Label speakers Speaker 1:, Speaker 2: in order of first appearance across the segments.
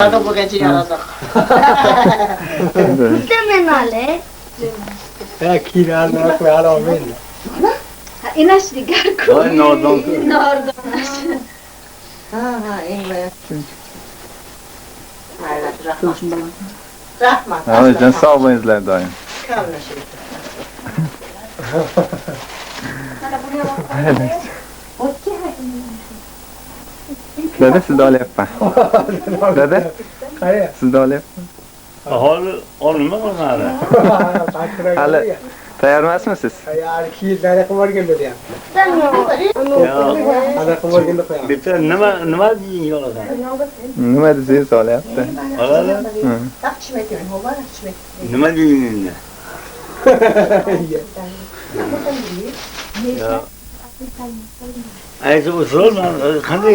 Speaker 1: Ada bo'lgancha yarazoq.
Speaker 2: Menale.
Speaker 3: Kirani qo'yar olmaydi.
Speaker 2: Inashli garku.
Speaker 4: Voy nordon.
Speaker 2: Nordon.
Speaker 1: Ha, endi. Mayli, rahmat. Rahmat.
Speaker 4: Halican sağ olunuzlar doim.
Speaker 1: Kavlashib.
Speaker 4: Dada siz de olyapman. Dada
Speaker 3: Qayerga?
Speaker 4: siz de olyapman.
Speaker 5: Aholi olma qilmadi.
Speaker 4: Hali tayyor emasmisiz?
Speaker 3: Ayar kiyizlarga qilib o'rganda deyapti. Ana qilib o'rganda qo'yamiz.
Speaker 5: Bitta nima deying yo'lasan?
Speaker 4: Nima desangiz olyapti.
Speaker 5: Oladi.
Speaker 1: Taqchmaydi, ho'ba taqchmaydi.
Speaker 5: Nima deying endi? Aytib o'tirman, qanday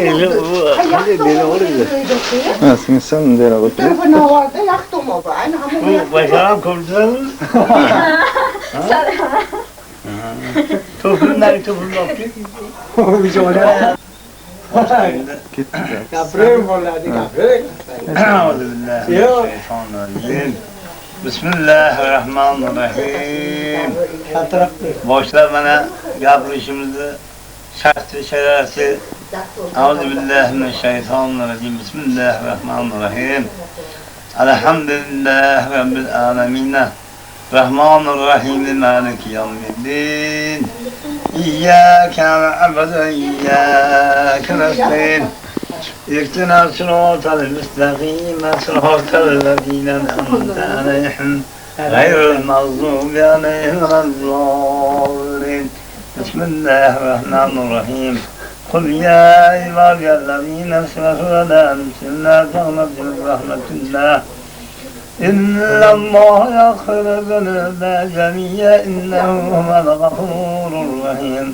Speaker 5: beni o'raydi?
Speaker 4: Ha, singlishim bunday o'tirib.
Speaker 1: Telefon oldi, yoqdim oldi. Ayni hamma
Speaker 5: Bu basharam ko'rdingizmi? To'pimdan olib ket.
Speaker 3: O'jolar.
Speaker 4: Ketdi.
Speaker 3: Gapirib bo'ladi, gapirib.
Speaker 5: Bismillahirrahmanirrahim. Boshlar mana gapirishimizni şartı şerası. Euzubillahimineşşeytanirracim. Bismillahirrahmanirrahim. Elhamdülillah Rabbil alemin. Rahmanirrahim. Maliki yevmiddin. İyyâke na'budu ve iyyâke nestaîn. İhtina sıratal müstakîm. Sıratal lezîne en'amte aleyhim. Gayril mağdûbi aleyhim ve'd-dâllîn. Bismillahirrahmanirrahim. Kul ya ibadiyellezîne esrafû alâ enfusihim lâ taqnatû min rahmetillah. İnnallâhe yagfiru-z-zunûbe cemî'an innehu huvel gafûrur rahîm.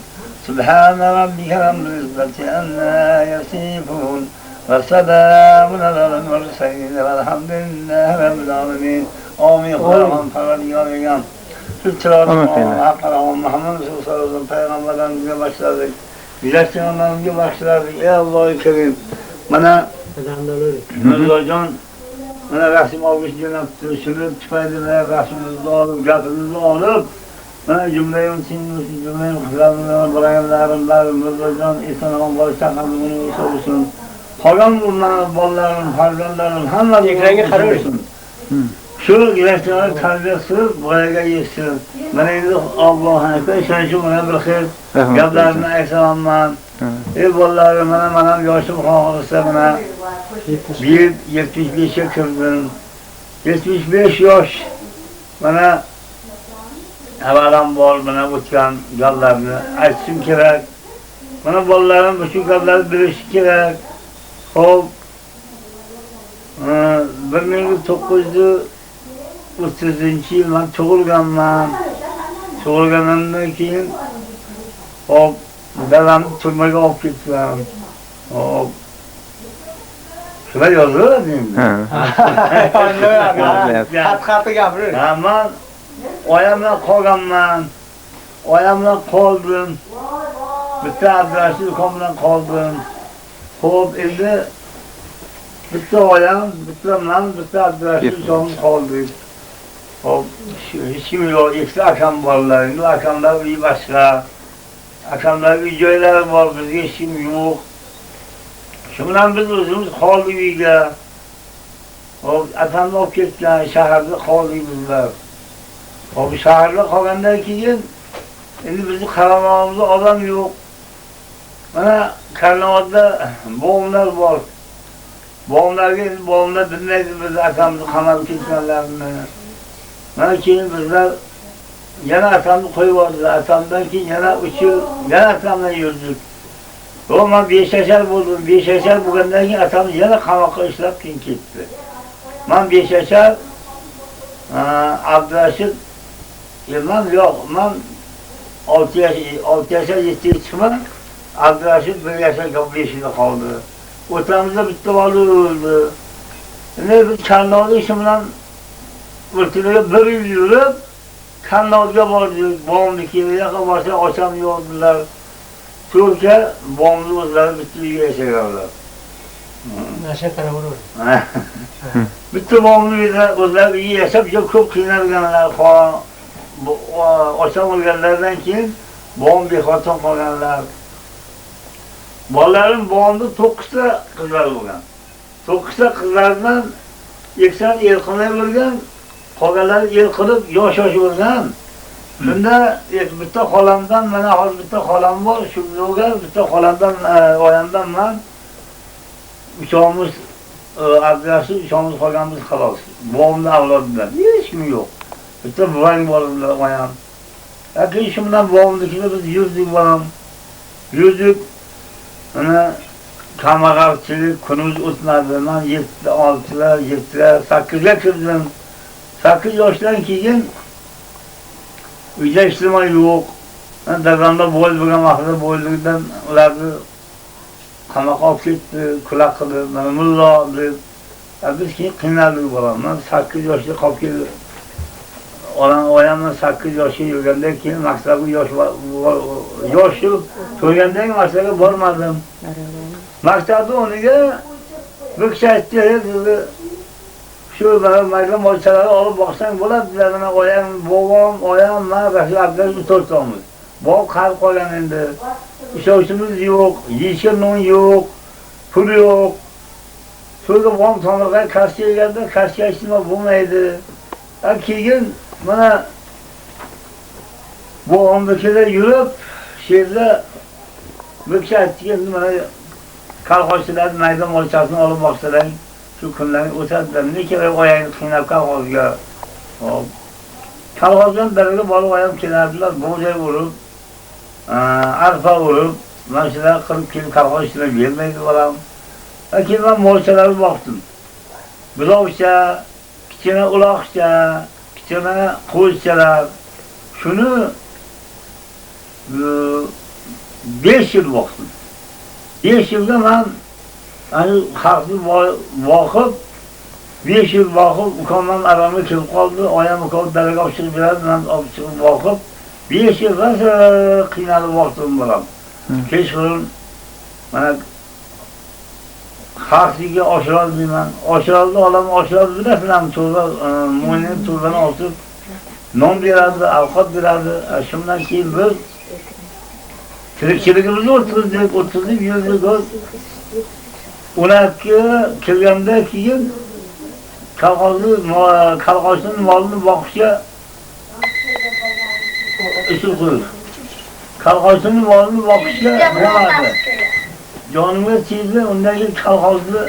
Speaker 5: Subhâne rabbike rabbil izzati amma yasifûn. Ve selâmun alel murselîn velhamdülillahi rabbil âlemîn. Amin. Kur'an paralıyam. Muhammed Resulullah Peygamberden bize başladık. Güleştiğinden başladık. Ey Allah-u Kerim. Bana Hocam bana Rasim Avgış Cenab-ı Şunu tüfeydine Rasim'imizi alıp, gafimizi alıp bana cümleyi sinirlisi, cümleyi kılavını, bırakımlarımız hocam İslam'ın barıştakanlığını sorulsun. Haram bunların, balların, harcanların, hanımların sorulsun. Şu güleştiğine terbiyesi buraya geçsin. Bana indi Allah'a ekber, sen şu bana bırakır. Gablarına ekselamman. Ey ballarım bana yaşım kalkırsa bana. 75'e kırdım. 75 yaş. Bana havadan bol bana uçkan gablarını açsın gerek. Bana ballarım bütün gabları birleşik gerek. Hop. 1930 yıldan tug'ilganman. Tug'ilganimdan keyin hop dadamni turmaga olib ketdim. Hop. Shunday yoziladi endi.
Speaker 3: Xat-xati gapirib.
Speaker 5: Men oyamdan qolganman. Oyamdan qoldim. Bitta Abdurashid ukam bilan qoldim. Hop endi bitta oyam, bitta men, bitta Abdurashid ukam qoldik. Hop, hech kim yo'q, ikkita akam borlar. Endi akamlar uyi boshqa. Akamlar uy joylari bor, bizga hech kim yo'q. Shu bilan biz o'zimiz qoldik uyga. Hop, atamni olib ketgan, shaharda qoldik bizlar. Hop, shaharda qolgandan keyin endi bizni qaramog'imizda odam yo'q. Mana Karnavatda bog'lar bor. Bog'larga endi bog'lar bilmaydi biz akamni qamab ketganlarini. Mana keyin bizlar yana atamni qo'yib yubordilar. Atamdan keyin yana 3 yil yana atam bilan yurdik. Men 5 yashar bo'ldim. 5 yashar bo'lgandan keyin atam yana qamoqqa ishlab keyin ketdi. Men 5 yashar Abdurashid men yo'q, men 6 yashar 7 chiqman. Abdurashid 1 yashar 5 qoldi. O'tamizda bitta bola o'ldi. Endi biz Karnolda ish bilan o'rtaga 1 yil yurib, Karnolga bordik. Bog'nikiga yaqin borsa ocham yo'qdilar. Turkiya bog'ni o'zlari bitta uyga yashaganlar.
Speaker 3: Nasha qaraveradi.
Speaker 5: Bitta bog'ni o'zlari yashab ko'p qiynalganlar, ocha bo'lganlardan keyin bog'im bexotir qolganlar. Bolalarim bog'imda 9 ta qizlar bo'lgan. 9 ta qizlardan eksan erqilay bo'lgan, qolganlar erqilib yosh bo'lgan. Shunda bitta xolamdan, mana hozir bitta xolam bor, shu bo'lgan bitta xolamdan, oyamdan men uchamiz Abdulaziz uchamiz qolganmiz xolos. Bog'imda avlodlar hech kim yo'q. Bitta buvang bor bilan oyam. Lekin shu bilan bog'imnikida biz yurdik bolam. Yurdik. Mana kambag'alchilik kunimiz o'tmadi. Men 7 8ga kirdim. 8 yoshdan keyin uyda ishlama yo'q. Dadamda bo'lgan vaqtda bo'lgandan ularni qamoqqa olib ketdi, kulak qildi, mana mullo deb. Biz keyin qiynaldik bolam. Men 8 yoshda qolib keldim. Oyamdan 8 yoshga yurgandan keyin maktabga yosh to'ygandan keyin maktabga bormadim. Maktabda o'rniga bir kishi aytdi, shu mayda mo'lchalarni olib boqsang bo'ladi, mana oyam, bobom, oyam, men Rasul Abdulaziz 4 tamiz. Bog' qarib qolgan endi. Ishonchimiz yo'q, yeyishga non yo'q, pul yo'q. So'rga bom tomirga qarshi kelganda qarshi ishlama bo'lmaydi. Keyin mana bu omdakida yurib, she'rda bir kishi aytgan, mana kolxozchilar mayda molchasini olib boqsalar, shu kunlarni o'tadilar. Ne kerak oyangni qiynab kolxozga. Hop. Kolxozdan biriga borib oyam kelardilar, bo'jay urib, arpa urib, mana shular qilib kelib kolxozchilar bermaydi bolam. Keyin men molchalarni boqdim. Bulovcha, kichkina uloqcha, kichkina qo'ychalar. Shuni 5 yil boqdim. 5 yilda men ani xalqni boqib 5 yil boqib, ukamdan aramga kelib qoldi. Oyam ukam dalaga olib chiqib beradi, men olib chiqib boqib 5 yil qiynalib boqdim bolam. Kechqurun mana xalqiga oshirolmayman. Oshirolni olaman, oshirolni bilasizmi? To'g'ri, mo'ynin to'g'rini olib non beradi, ovqat beradi. Shundan keyin biz tirikchiligimizni o'tkazdik, yurdik. 12 kirganda keyin kolxozning molini boqishga ish qo'ydik. Kolxozning molini boqishga bo'lmadi. Jonimga tegdi, undan keyin kolxozni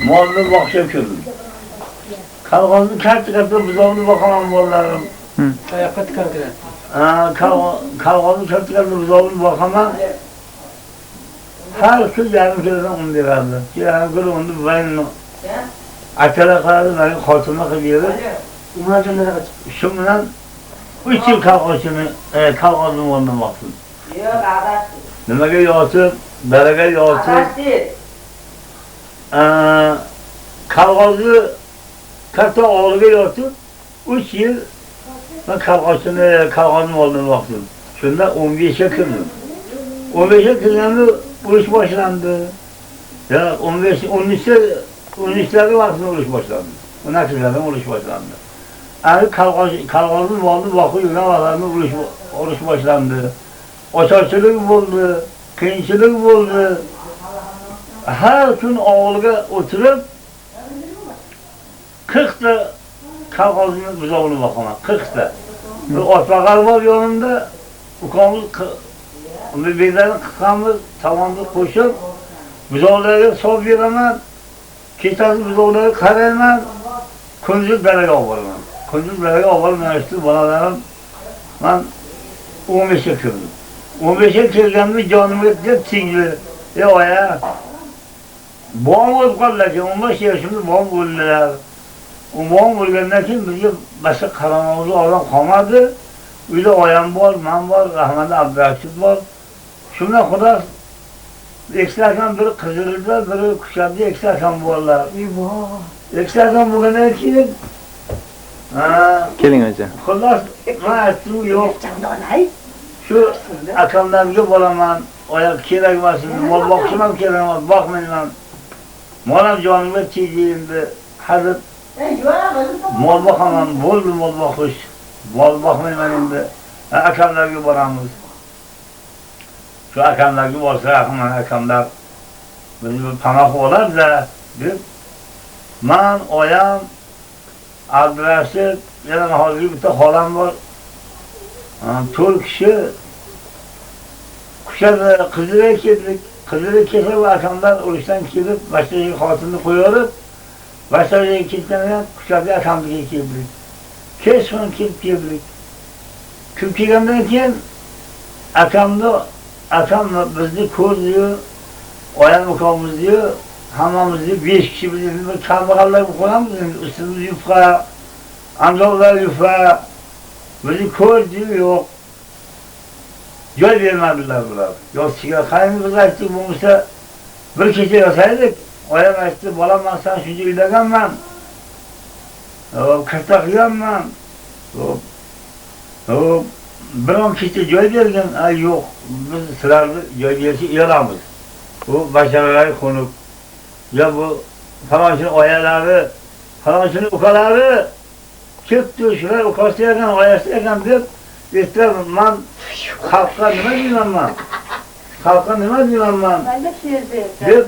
Speaker 5: molni boqishga kirdim. Kolxozni katta buzovni boqaman bolalarim.
Speaker 3: Qayoqqa tikardilar?
Speaker 5: Kolxozni katta buzovni boqaman. Har kun yarim kilodan un berardi. Yarim kilo unni buvangni akala qiladi, meni xotima qilib berdi. Shu bilan 3 yil kolxozni molni boqdim. Nimaga yotib, dalaga yotib, kolxozni katta og'liga yotib 3 yil men kolxozni molni boqdim. Shunda 15 ga kirdim. 15 ga kirganda urush boshlandi. Ya 13'larda vaqtida urush boshlandi. 12'larda urush boshlandi. Ani kolxozni molni boqib yurgan vaqtlarda urush boshlandi. Ocharchilik bo'ldi, qiyinchilik bo'ldi. Har kun ovulga o'tirib 40 ta kolxozni buzovni boqaman, 40 ta. Bir otbaqar bor yonimda, ukamız uni bezani qilganmiz, taomni qo'shib, buzovlarga solib beraman. Kechasi buzovlarga qarayman, kunduz dalaga olib boraman. Kunduz dalaga olib borib, bolalarim men 15 ga kirdim. 15 ga kirganimda jonimga tegdi. Oya, bog'im o'lib qoldilar, 15 yoshimda bog'im o'ldilar. Bog'im o'lgandan keyin bizga boshqa qaramog'imiz odam qolmadi. Uyda oyam bor, men bor, Rahmat Abdulaziz bor. Shundan xudo ekstrakan biri Qizirilda, biri Kushabda ekstrakan borlar. Ekstrakan bo'lgandan keyin
Speaker 4: keling aka.
Speaker 5: Xullas, men aytdim, yo'q. Shu akamlarga bo'laman, oyoq kerak emas, mol boqishim ham kerak emas, boqmayman. Molam jonimga tegdi endi. Hazır mol boqaman, bo'ldi mol boqish. Mol boqmayman endi. Akamlarga boramiz. Shu akamlarga borsa, akamlar bizni panoh olar-da deb men oyam Abdurashid yana hozir bitta xolam bor. 4 kishi Kuşada Qizilga keldik. Qizilga kelsa bu akamlar urushdan kelib, boshqa xotinni qo'yib, boshqa yerga ketgandan Kuşada akamga keldik. Kechqurun keldik. Ko'p kelgandan keyin akam bizni ko'rdi-yu, oyam ukamizdi-yu, hammamizni 5 kishi bizni bir kambag'allar qo'yamiz, ustimiz yupqa, amzoqlar yupqa. Bizni ko'rdi-yu, yo'q. Joy vermediler bular. Yok sigara qayni biz aytdik bo'lmasa bir kecha yasaydik. Oyam aytdi, "Bolam men sen shuncha uylaganman. Katta qilganman." Biron kecha joy bergan, "Ay yo'q, biz sizlarni joy berishga uyalamiz." Bu basharalari qo'nib, ya bu falonchini oyalari, falonchini ukalari ketdi, shular ukasi ekan, oyasi ekan deb Yeter man xalqqa nima deyman? Xalqqa nima deyman?
Speaker 2: Ben de şiir
Speaker 5: Deb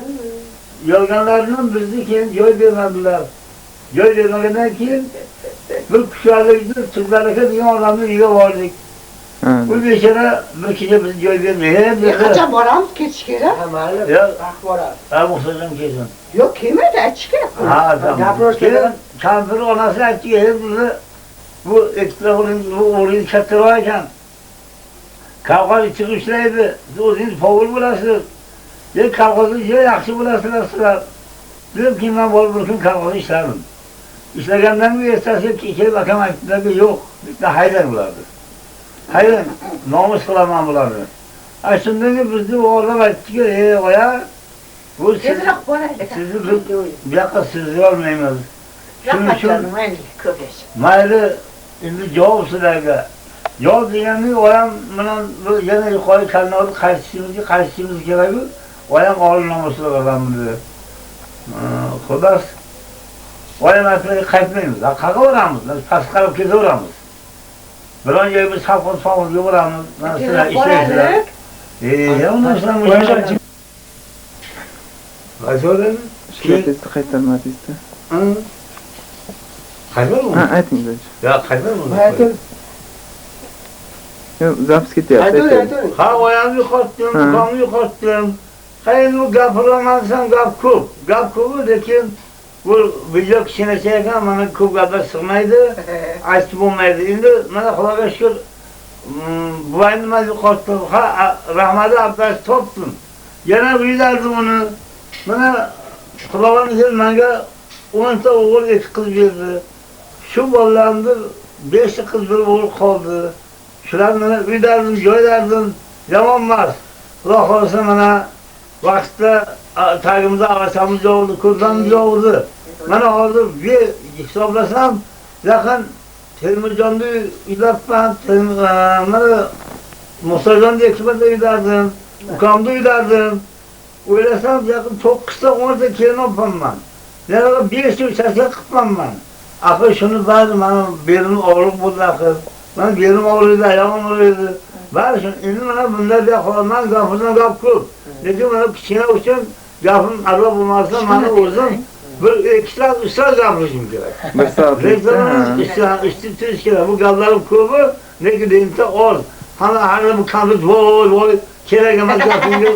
Speaker 5: yolganlardan bizni keyin joy bermadilar. Joy bermagandan keyin bir Kuşadalikda Tuzlaraka degan odamni uyiga bordik. Bu bechora bir kecha biz joy bermaydi.
Speaker 1: Qachon boramiz ketish kerak?
Speaker 3: Ha, mayli.
Speaker 5: Yo'q,
Speaker 3: Vaqt boradi.
Speaker 5: muhtojam kelsin.
Speaker 1: Yo'q, kelmaydi, aytish kerak.
Speaker 5: Ha, tamam. Kampir onasi aytdi, bizni bu ekstraolin bu o'rin kattaroq ekan. Kavqaz chiqib ishlaydi. Siz o'zingiz favol bo'lasiz. Deb kavqazni yaxshi bo'lasizlar sizlar. Deb keyin men borib bir kun kavqazda ishladim. Ishlagandan keyin ertasiga kelib akam aytdilarki, yo'q, bitta haydang bularni. Haydang, nomus qilaman bularni. Shundan keyin bizni o'g'lim aytdiki, oya, bu
Speaker 1: tezroq boraylik.
Speaker 5: Sizni bu yoqqa sizni olmaymiz. Shuning uchun mayli endi javob sizlarga. Javob deganni oyam bilan yana yuqori kalnoni qaytishimiz kerak-ku. Oyam olim nomusli odam dedi. Xudos. Oyam aytdi, qaytmaymiz. Qayerga boramiz? Past qarab ketaveramiz. Biron joyga biz xalqimizga boramiz. Sizlar ishlaysizlar. Undan so'ng Aytordimi?
Speaker 4: Ishlatishni qaytarmadingizda.
Speaker 5: Qaytmadimi?
Speaker 4: Ha, aytingiz.
Speaker 5: Ya qaytmadimi?
Speaker 3: Ayting.
Speaker 4: Yo'q, zapis ketyapti.
Speaker 3: Ayting.
Speaker 5: Ha, oyamni yo'qotdim, ukamni yo'qotdim. Qayerni bu gapirolmasam gap ko'p. Gap ko'p, lekin bu video kichkinacha ekan, mana ko'p gaplar sig'maydi, aytib bo'lmaydi. Endi mana Xudoga shukr, buvayni men yo'qotdim. Ha, rahmatli Abdash topdim. Yana uylardim uni. Mana Xudoga menga 10 ta o'g'il, 2 qiz berdi. Shu bolalarning 5 ta qiz, bir o'g'il qoldi. Shularni mana uylardim, joylardim, yomon emas. Xudo xolasa mana vaqtda tagimizda avasamiz yo'qdi, ko'zlarimiz yo'qdi. Mana hozir bir hisoblasam, yaqin Temirjonda uylabman, mana Musajonda 2 marta uylardim, ukamda uylardim. O'ylasam yaqin 9 ta 10 ta kelin olibman. Yana 5 ta uchastka qilibman. Axir shuni bari mana berim og'riq bo'ldi axir. Mana berim og'riydi, ayog'im og'riydi. Bari shuni endi mana bunday qolaman, gapirdan gap ko'p. Lekin mana kichkina uchun gapim ado bo'lmasa, mana o'zim bir 2 soat, 3 soat gapirishim kerak.
Speaker 4: 1 soat.
Speaker 5: Lekin kerak. Bu gaplarim ko'pi, lekin deyimda oz. Hamma bu kampir voy kerak emas gapimga.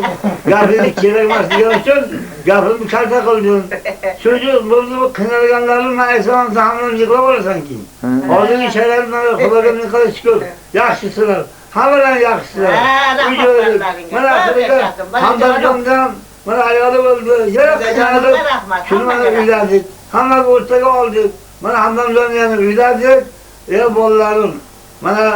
Speaker 5: Gapingiz kerak emas degan uchun gapimni kalta qildim. Shuning uchun bu qiynalganlarni men aytsam hamma yig'lab olasan keyin. Hozirgi shaylar mana Xudoga ming qilib shukr. Yaxshisizlar. Hammalar yaxshilar. Mana Hamdamjondan mana ayoli bo'ldi. Yana qiynalib. Shuni mana uyladik. Hamma o'rtaga oldik. Mana Hamdamjon yana uyladik. Ey bolalarim. Mana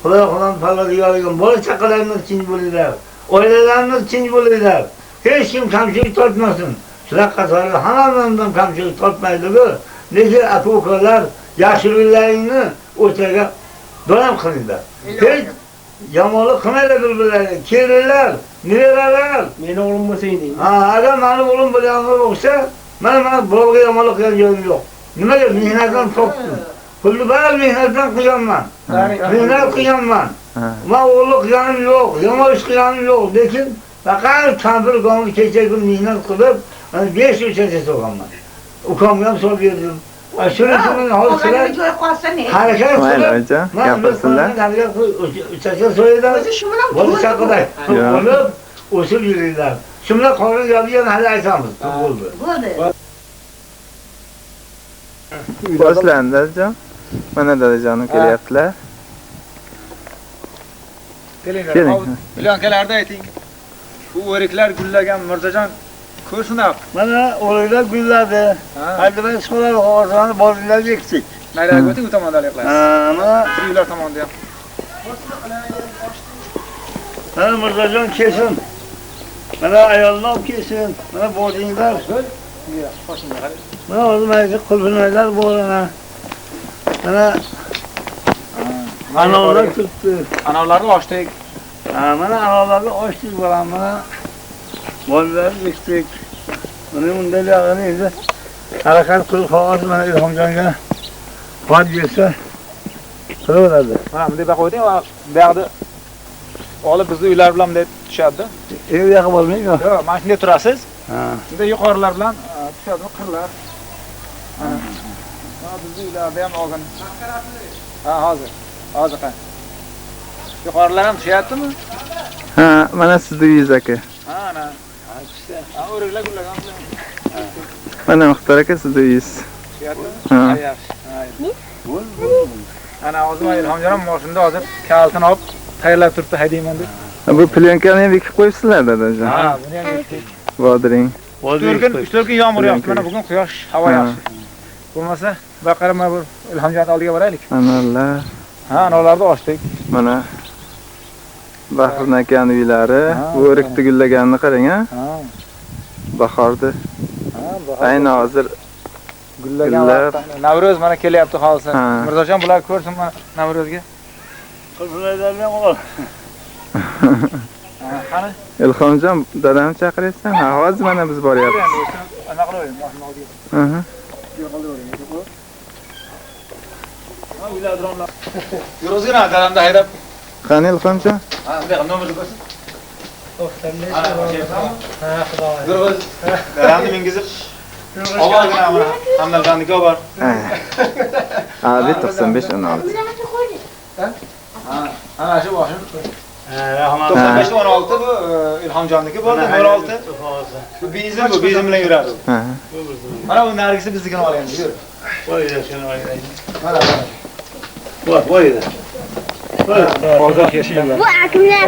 Speaker 5: Xudodan Parvardigorga bola chaqalarimiz tinch bo'linglar. Oilalarimiz tinch bo'linglar. Hech kim kamchilik tortmasin. Shular qatorida hammamizdan kamchilik tortmaydi-ku. Lekin aka-ukalar yaxshiliklaringni o'rtaga doim qilinglar. Hech yomonlik qilmanglar bir-birlarga. Kelinlar, nevaralar.
Speaker 3: Meni o'g'lim bo'lsa edi.
Speaker 5: Ha, agar meni o'g'lim bo'lgan bo'lsa, Ben bol yamalık yapıyorum yok. Nimaga mehnatdan topdim. Pulni bari mehnatdan qilyapman. Mehnat qilyapman. Men o'g'li qilganim yo'q, yomon ish qilganim yo'q, lekin faqat kampirgonni kecha kun mehnat qilib, 5 uchinchi so'raman. Ukamga ham solib berdim. Shuning uchun hozir
Speaker 1: Ko'rib qolsa ne?
Speaker 5: harakat
Speaker 4: Mayli
Speaker 5: qilib,
Speaker 4: aka, gapirsinlar.
Speaker 5: uchinchi so'ydan
Speaker 1: O'zi shu bilan
Speaker 5: bola chaqaday olib, o'sib yuringlar. Shu bilan qolgan gapni yana hali aytamiz. Bo'ldi.
Speaker 1: bo'ldi.
Speaker 4: Boshlandi dadajon. Mana dadajonim kelyaptilar. Keling.
Speaker 6: Plyonkalarda ayting. Bu o'riklar gullagan Mirzajon ko'rsinlar.
Speaker 5: Mana o'riklar gulladi. Haddan so'rab hozirni bozorga ekdik.
Speaker 6: Nariga o'ting, u tomonda qilayapsiz.
Speaker 5: Mana
Speaker 6: Uylar tomonda ham.
Speaker 5: mana Mirzajon kelsin. Mana ayollar kelsin. Mana bozinglar. Mana hozir mana qulfinlar bo'lana. Mana analar turibdi.
Speaker 6: Analarni ochdik.
Speaker 5: Mana analarni ochdik bo'lan mana. Bozlar ekdik. Mana bunday yog'ini endi harakat qilib hozir mana Ilhomjonga qod bersa qilaveradi.
Speaker 6: Mana bunday baqa qo'yding va bu yoqda olib bizni uylar bilan bunday tushadi.
Speaker 5: Ev yoqqa bo'lmaydi.
Speaker 6: Yo'q, mana shunday turasiz.
Speaker 5: Ha.
Speaker 6: Bunday yuqorilar bilan tushadi qirlar. Mana. Ha, bizni uylarda ham olgan. Ha, hozir qani. Yuqorilar ham tushyaptimi?
Speaker 4: Ha, mana sizning uyingiz aka.
Speaker 6: Ha, ana. Ha, o'riklar gullagan.
Speaker 4: Mana Muxtor aka sizning uyingiz.
Speaker 6: Tushyaptimi?
Speaker 4: Ha.
Speaker 6: Ha, yaxshi. Ana hozir Ilhomjon ham moshinda hozir kaltini olib tayyorlab turibdi, haydayman deb.
Speaker 4: Bu plyonkani ham bekib qo'yibsizlar dadajon.
Speaker 6: Ha, buni ham ekdik.
Speaker 4: Bodring.
Speaker 6: 3 kun yomg'ir yog'di. Mana bugun quyosh, havo yaxshi. Bo'lmasa, baqara mana bu Ilhomjon oldiga boraylik.
Speaker 4: Analar.
Speaker 6: Ha, analarni ochdik.
Speaker 4: Mana Bahrin akaning uylari, bu o'rikni gullaganini qarang ha.
Speaker 6: Ha.
Speaker 4: Bahorda.
Speaker 6: Ha,
Speaker 4: Ayni hozir
Speaker 6: gullagan
Speaker 4: gullab.
Speaker 6: vaqtda. Navro'z mana kelyapti hozir.
Speaker 4: Ha.
Speaker 6: Mirzajon bular ko'rsin mana Navrozga.
Speaker 5: Qulfinlarni ham ol.
Speaker 6: Ha, qani?
Speaker 4: Ilhomjon dadamni chaqiryapsan? Ha, hozir mana biz boryapmiz.
Speaker 6: Ana qilavering, mashina oldiga.
Speaker 4: Aha.
Speaker 6: Ha, uylar dronlar. Yurozgina dadamda haydab.
Speaker 4: Qani Ilhomjon?
Speaker 6: Ha, bunday nomerni ko'rsin.
Speaker 3: Ha, xudo.
Speaker 6: Yurg'iz. Dadamni mingizib. Oborgina mana Hamdardanniki obor.
Speaker 4: Ha, 95 16.
Speaker 6: Ha, ana shu boshim.
Speaker 5: Rahmat.
Speaker 6: 95 16 bu Ilhomjonniki bo'ldi, 16. Bu bizim bilan yuradi.
Speaker 4: Ha.
Speaker 6: Mana bu nargisi biznikini olganmiz, yur.
Speaker 5: Qo'yda shuni olaylik.
Speaker 6: Mana.
Speaker 5: Qo'yda.
Speaker 6: Hozir yashayman.
Speaker 2: Bu akimlar.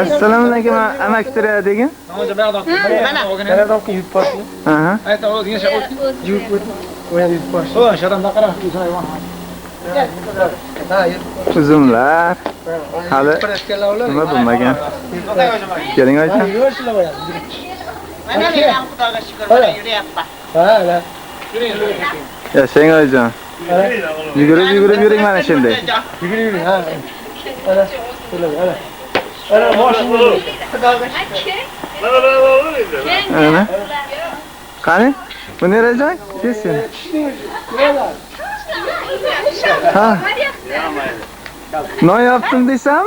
Speaker 4: Assalomu alaykum, amaktir degin.
Speaker 6: Hozir bu yoqdan yurib boshli.
Speaker 4: Aha.
Speaker 6: Aytdim, o'zingga yurib o't.
Speaker 3: O'yin yutib bosh.
Speaker 6: O, sharam baqara, hayvon.
Speaker 4: Uzumlar. Hali nima bo'lmagan. Keling aytang.
Speaker 1: Mana men ham Xudoga shukr qilib yuryapman.
Speaker 3: Ha.
Speaker 4: Yashang oyijon. Yugurib yuring mana shunday.
Speaker 3: Yuguring, ha. Ana, ana. Ana mashina.
Speaker 1: Xudoga shukr.
Speaker 4: Ana. Qani? Bu nerajoy? Kesin. Ha. Non yaptım desam?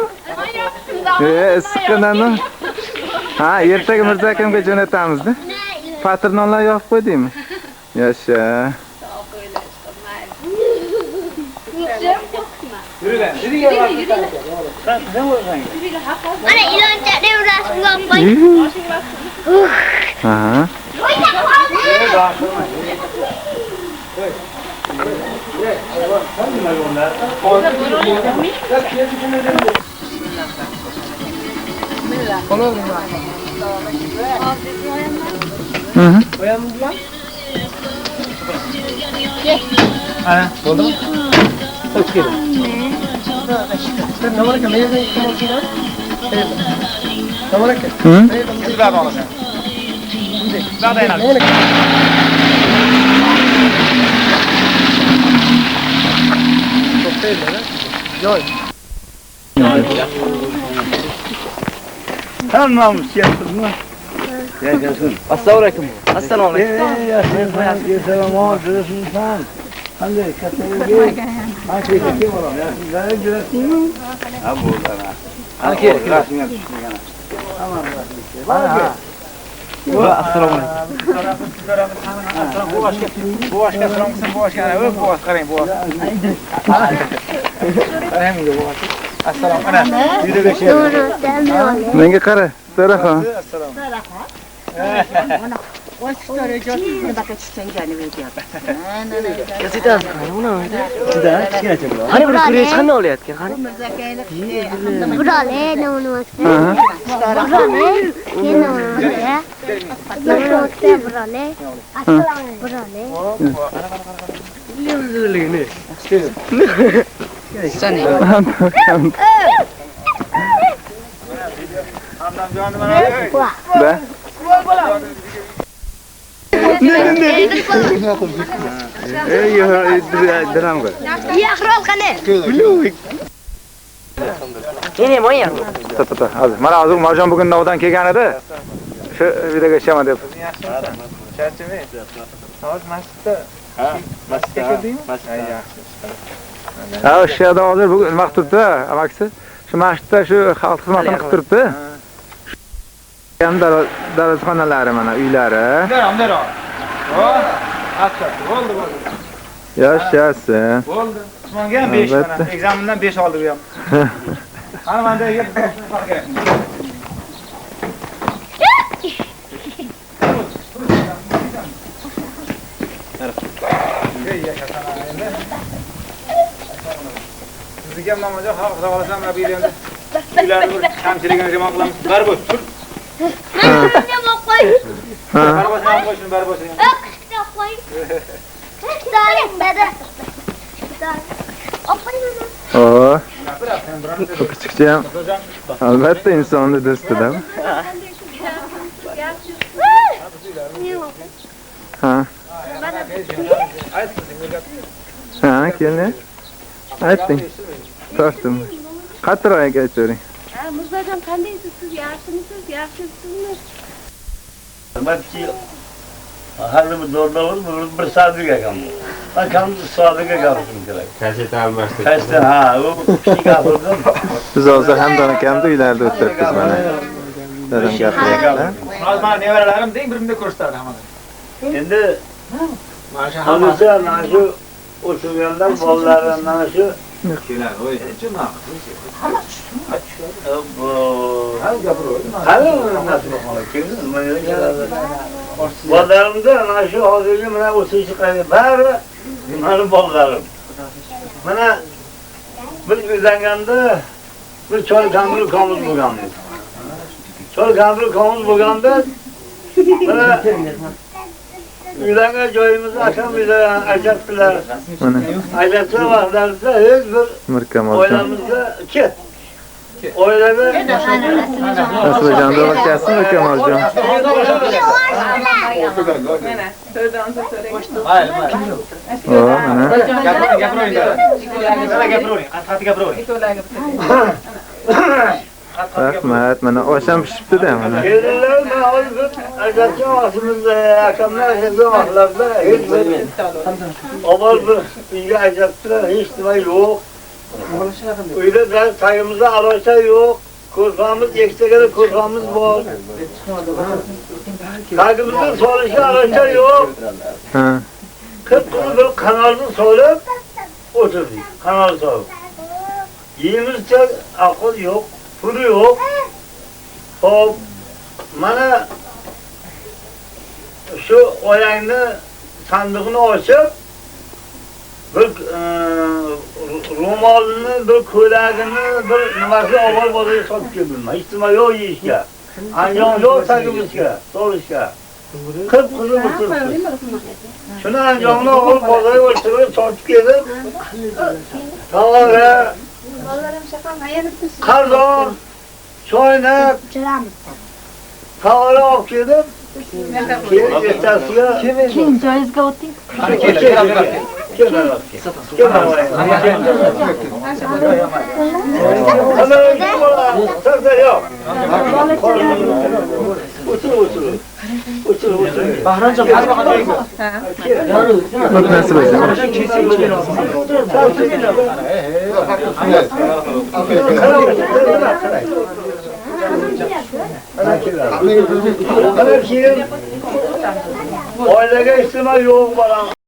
Speaker 4: Issiqqina non. Ha, ertaga Mirza akamga jo'natamizda. Patir nonlar yopib qo'ydingmi? Yasha.
Speaker 2: Ana ilonchani urasib qo'y.
Speaker 4: Ha. Hı.
Speaker 6: Ana, bo'ldimi?
Speaker 3: Hoş geldin. Sen ne var ki? Ne yerden kim olsun? Ne var ki?
Speaker 4: Hı?
Speaker 6: Endi baqara olasan. Baqara yana.
Speaker 3: Ne var ki? Çok değil mi? Yok.
Speaker 5: Hammamiz yaptık mı? Yaşasın.
Speaker 7: Assalomu alaykum. Assalomu alaykum.
Speaker 5: Yaşasın. Selam durursun. Hadi katılın. Hadi kim olalım? Yaşasın. Gülesin. Ha burada.
Speaker 6: Ana kel.
Speaker 7: Assalomu alaykum.
Speaker 6: Bu başka so'rangsan, bu başka ana, bu başqa qarang, bu. Qarang bu başqa. Assalomu alaykum. Yurib yashayapti.
Speaker 4: Menga qara, Saraxon.
Speaker 7: Gazetan uni. Qani bir ko'raychi qanday olayotgan? Qani.
Speaker 2: Burale, no, no,
Speaker 4: Ha.
Speaker 2: burale, no, burale, burale.
Speaker 6: Hamdam jonni mana.
Speaker 4: Da. Diram qo'y.
Speaker 2: Yaxrol qani?
Speaker 7: Meni mo'yan.
Speaker 4: Ta. Hozir. Mana hozir Marjon bugun Novdan kelgan edi. Shu videoga ishlaman deb.
Speaker 6: Charchimay. Hozir masjidda.
Speaker 5: Ha,
Speaker 6: Masjidga keldingmi? Yaxshi.
Speaker 4: Ha, o'sha yerda hozir bugun nima qilib turibdi, amaksi? Shu masjidda shu xalq xizmatini qilib turibdi. Ham darozxonalari mana uylari.
Speaker 6: Darom. Hatto bo'ldi.
Speaker 4: Yashasın.
Speaker 6: Bo'ldi. Usmonga ham 5 mana. Ekzamendan 5 oldi bu ham. Ana menda farq kerak. Sizga ham namajon xalq xudo xolasa mana bu yerda uylarni bir kamchiligini remont qilamiz. Barbos.
Speaker 2: Men nima qo'y?
Speaker 6: Barbosni ham qo'yishni barbosini.
Speaker 2: Qishda qo'y. Daring bada.
Speaker 4: Oo. Küçükçe ham albatta insonni do'stida. Ha. Ha, keldi. Aytding. Tortdim. Qattiqroq aytavering.
Speaker 2: Mirzojon qandaysiz siz? Yaxshimisiz? Yaxshisizmi?
Speaker 5: Balki hali bir doğrulamız bir sadık yakam. Bakam sadık yakamsın kerak.
Speaker 8: Kaseta almashdik.
Speaker 5: Kaçta ha o kişi kapırdım.
Speaker 4: Biz hozir Hamdon akamni uylarida o'tiribmiz mana. Dadam gapiryapti.
Speaker 6: Hozir mana nevaralarim deng bir-birini ko'rsatadi hamma.
Speaker 5: Endi
Speaker 6: Mana shu
Speaker 5: hamısı mana shu o'shanlar bolalar mana shu
Speaker 6: kelar. Voy, nima
Speaker 5: bolalarımda mana shu hozirgi mana o'sishi qayda bari mana bolalarim. Mana biz uylanganda bir choy kampir komuz bo'lganmiz. Choy kampir komuz bo'lganda mana uylangan joyimizni akam uylar aytdilar.
Speaker 4: Mana
Speaker 5: Aylatsa vaqtlarida hech bir
Speaker 4: Mirkamol.
Speaker 5: oilamizda ket. Oilada
Speaker 4: Aslijonda vakasi Mirkamoljon. O, mana. Rahmat, mana osham pishibdi-da mana.
Speaker 5: kelinlar mana hozir aytgan vaqtimizda akamlar hech vaqtlarda hech bir avval bir uyga aytdilar, hech nima yo'q. Uyda tayimizda arosa yo'q. Ko'rpamiz yektagada ko'rpamiz bor. Tagimizda solishi arosa yo'q.
Speaker 4: Ha.
Speaker 5: Qip-qizil bir kanalni solib o'tirdik. Kanal solib. Yeyimizcha aql yo'q, pul yo'q. Xo'p, mana shu oyangni sandiqni ochib bir ro'molni, bir ko'ylagini, bir nimasini avval bozorga sotib keldim. Hech nima yo'q yeyishga. Anjon yo'q tagimizga, solishga. Qip-qizil o'tiribdi. Shuni anjonni avval bozorga o'tirib sotib kelib, tog'ora, qardon, choynak, tog'ora olib kelib, keyin ertasiga
Speaker 2: Keyin joyizga o'ting.
Speaker 7: Bahranjon
Speaker 4: Nasıl bo'lsa.
Speaker 5: Oilaga istimol yo'q bolam.